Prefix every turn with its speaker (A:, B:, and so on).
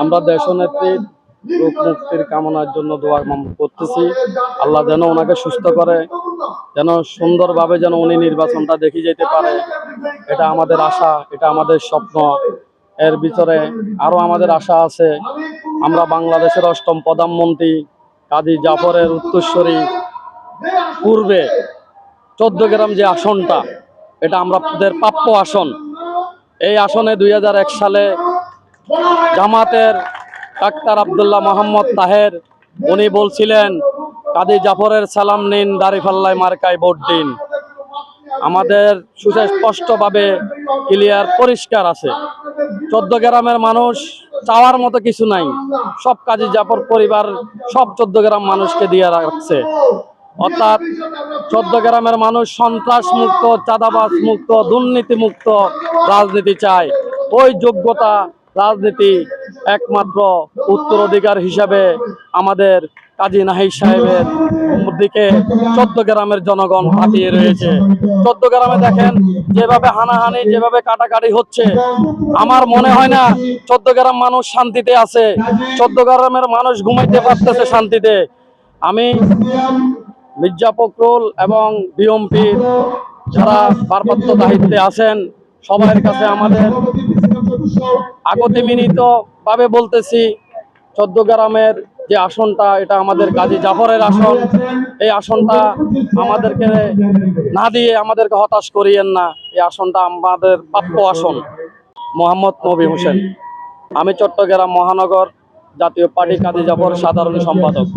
A: আমরা দেশনেত্রীর রোগ মুক্তির কামনার জন্য দোয়া করতেছি। আল্লাহ যেন ওনাকে সুস্থ করে, যেন সুন্দরভাবে যেন উনি নির্বাচনটা দেখে যেতে পারে। এটা আমাদের আশা, এটা আমাদের স্বপ্ন। এর ভিতরে আরো আমাদের আশা আছে। আমরা বাংলাদেশের ৮ম প্রধানমন্ত্রী কাজী জাফরের উত্তরসূরি পূর্বে ১৪ গ্রাম যে আসনটা, এটা আমাদের প্রাপ্য আসন। এই আসনে ২০০১ সালে জামাতের ডাক্তার আব্দুল্লাহ মোহাম্মদ তাহের উনি বলছিলেন, কাজী জাফরের সালাম নিন, দাঁড়িপাল্লায় মার্কায় ভোট দিন। আমাদের সুস্পষ্টভাবে ক্লিয়ার পরিষ্কার আছে। ১৪ গ্রামের মানুষ চাওয়ার মতো কিছু নাই, সব কাজী জাফর পরিবার সব ১৪ গ্রাম মানুষকে দিয়ে রাখছে। অর্থাৎ ১৪ গ্রামের মানুষ সন্ত্রাস মুক্ত, চাঁদাবাজ মুক্ত, দুর্নীতি মুক্ত রাজনীতি চায়। ওই যোগ্যতা রাজনীতি একমাত্র উত্তরাধিকার হিসাবে আমাদের কাজী নাহিদ সাহেবের দিকে ১৪ গ্রামের জনগণ তাকিয়ে রয়েছে। ১৪ গ্রামে দেখেন যেভাবে হানাহানি, যেভাবে কাটাকাটি হচ্ছে, আমার মনে হয় না ১৪ গ্রাম মানুষ শান্তিতে আছে। ১৪ গ্রামের মানুষ ঘুমাইতে পারতেছে শান্তিতে। আমি মির্জা ফখরুল এবং বিএনপির যারা ভারপ্রাপ্ত দায়িত্বে আছেন সবার কাছে আমাদের আগতে মিনিত ভাবে বলতেছি, ১৪ গ্রামের যে আসনটা, এটা আমাদের কাজী জাফরের আসন। এই আসনটা আমাদেরকে না দিয়ে আমাদেরকে হতাশ করিয়েন না। এই আসনটা আমাদের প্রাপ্য আসন। মোহাম্মদ নবী হোসেন, আমি চট্টগ্রাম মহানগর জাতীয় পার্টি কাজী জাফর সাধারণ সম্পাদক।